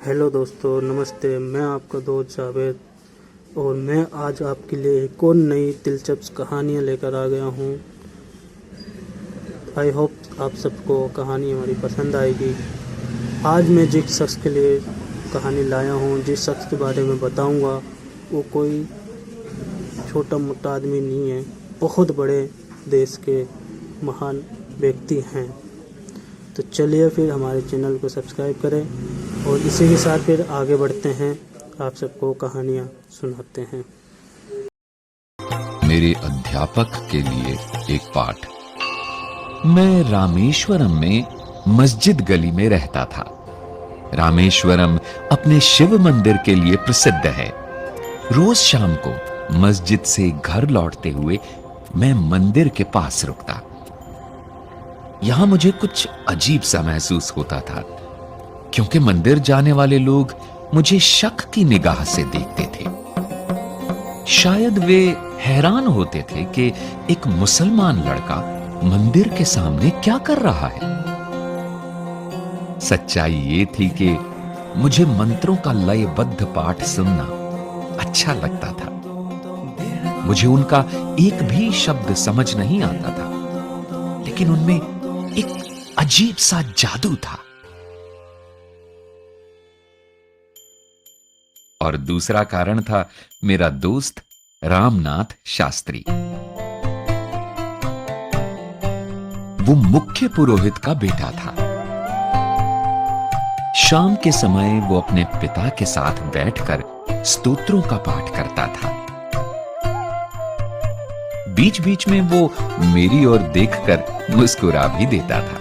Hello दोस्तों, नमस्ते। मैं आपका दोस्त जावेद और मैं आज आपके लिए एक और नई दिलचस्प कहानियाँ लेकर आ गया हूँ। आई होप आप सबको कहानी हमारी पसंद आएगी। आज मैं जिस शख्स के लिए कहानी लाया हूँ, जिस शख्स के बारे में बताऊँगा, वो कोई छोटा मोटा आदमी नहीं है, बहुत बड़े देश के महान व्यक्ति हैं। तो चलिए फिर हमारे चैनल को सब्सक्राइब करें और इसी के साथ फिर आगे बढ़ते हैं, आप सबको कहानियाँ सुनाते हैं। मेरे अध्यापक के लिए एक पाठ। मैं रामेश्वरम में मस्जिद गली में रहता था। रामेश्वरम अपने शिव मंदिर के लिए प्रसिद्ध है। रोज शाम को मस्जिद से घर लौटते हुए मैं मंदिर के पास रुकता। यहां मुझे कुछ अजीब सा महसूस होता था, क्योंकि मंदिर जाने वाले लोग मुझे शक की निगाह से देखते थे। शायद वे हैरान होते थे कि एक मुसलमान लड़का मंदिर के सामने क्या कर रहा है। सच्चाई ये थी कि मुझे मंत्रों का लयबद्ध पाठ सुनना अच्छा लगता था। मुझे उनका एक भी शब्द समझ नहीं आता था, लेकिन उनमें एक अजीब सा जादू था। और दूसरा कारण था मेरा दोस्त रामनाथ शास्त्री। वो मुख्य पुरोहित का बेटा था। शाम के समय वो अपने पिता के साथ बैठकर स्तोत्रों का पाठ करता था। बीच बीच में वो मेरी ओर देखकर मुस्कुरा भी देता था।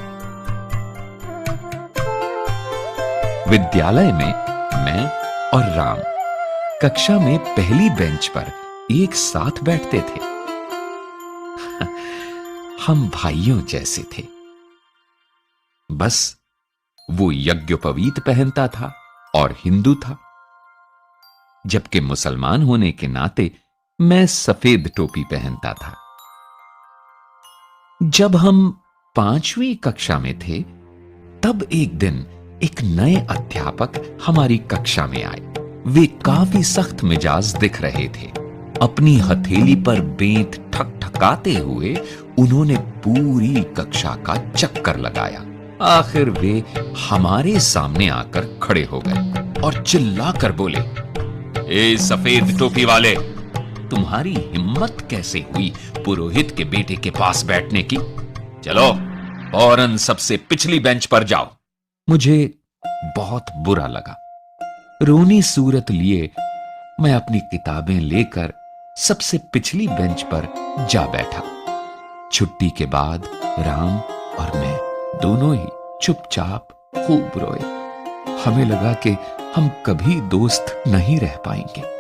विद्यालय में मैं और राम कक्षा में पहली बेंच पर एक साथ बैठते थे। हम भाइयों जैसे थे। बस वो यज्ञोपवीत पहनता था और हिंदू था, जबकि मुसलमान होने के नाते मैं सफेद टोपी पहनता था। जब हम 5वीं कक्षा में थे, तब एक दिन एक नए अध्यापक हमारी कक्षा में आए। वे काफी सख्त मिजाज दिख रहे थे। अपनी हथेली पर बेंत ठकठकाते हुए उन्होंने पूरी कक्षा का चक्कर लगाया। आखिर वे हमारे सामने आकर खड़े हो गए और चिल्लाकर बोले, ए सफेद टोपी वाले, तुम्हारी हिम्मत कैसे हुई पुरोहित के बेटे के पास बैठने की? चलो फौरन सबसे पिछली बेंच पर जाओ। मुझे बहुत बुरा लगा। रोनी सूरत लिए मैं अपनी किताबें लेकर सबसे पिछली बेंच पर जा बैठा। छुट्टी के बाद राम और मैं दोनों ही चुपचाप खूब रोए। हमें लगा कि हम कभी दोस्त नहीं रह पाएंगे।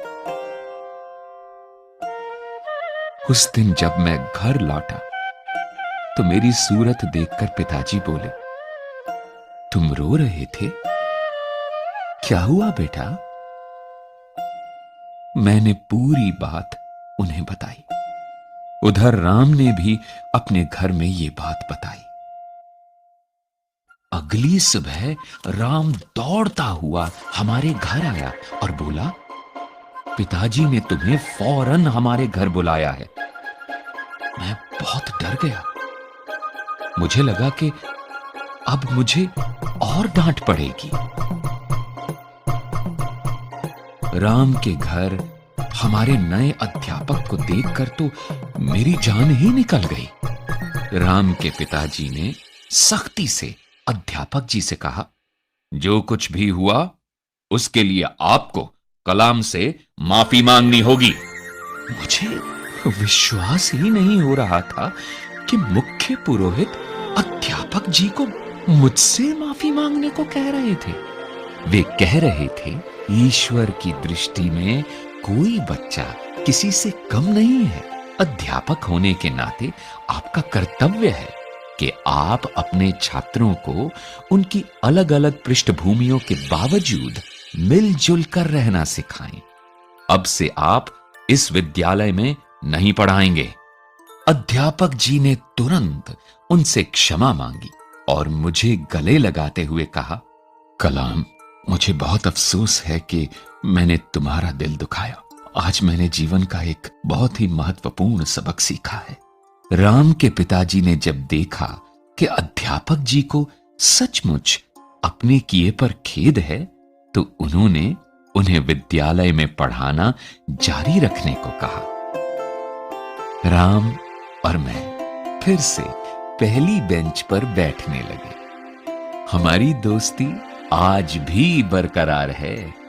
उस दिन जब मैं घर लौटा तो मेरी सूरत देखकर पिताजी बोले, तुम रो रहे थे? क्या हुआ बेटा? मैंने पूरी बात उन्हें बताई। उधर राम ने भी अपने घर में ये बात बताई। अगली सुबह राम दौड़ता हुआ हमारे घर आया और बोला, पिताजी ने तुम्हें फौरन हमारे घर बुलाया है। मैं बहुत डर गया। मुझे लगा कि अब मुझे और डांट पड़ेगी। राम के घर हमारे नए अध्यापक को देखकर तो मेरी जान ही निकल गई। राम के पिताजी ने सख्ती से अध्यापक जी से कहा, जो कुछ भी हुआ उसके लिए आपको कलाम से माफी मांगनी होगी। मुझे विश्वास ही नहीं हो रहा था कि मुख्य पुरोहित अध्यापक जी को मुझसे माफी मांगने को कह रहे थे। वे कह रहे थे, ईश्वर की दृष्टि में कोई बच्चा किसी से कम नहीं है। अध्यापक होने के नाते आपका कर्तव्य है कि आप अपने छात्रों को उनकी अलग अलग पृष्ठभूमियों के बावजूद मिलजुल कर रहना सिखाएं। अब से आप इस विद्यालय में नहीं पढ़ाएंगे। अध्यापक जी ने तुरंत उनसे क्षमा मांगी और मुझे गले लगाते हुए कहा, कलाम मुझे बहुत अफसोस है कि मैंने तुम्हारा दिल दुखाया। आज मैंने जीवन का एक बहुत ही महत्वपूर्ण सबक सीखा है। राम के पिताजी ने जब देखा कि अध्यापक जी को सचमुच अपने किए पर खेद है, तो उन्होंने उन्हें विद्यालय में पढ़ाना जारी रखने को कहा। राम और मैं फिर से पहली बेंच पर बैठने लगे। हमारी दोस्ती आज भी बरकरार है।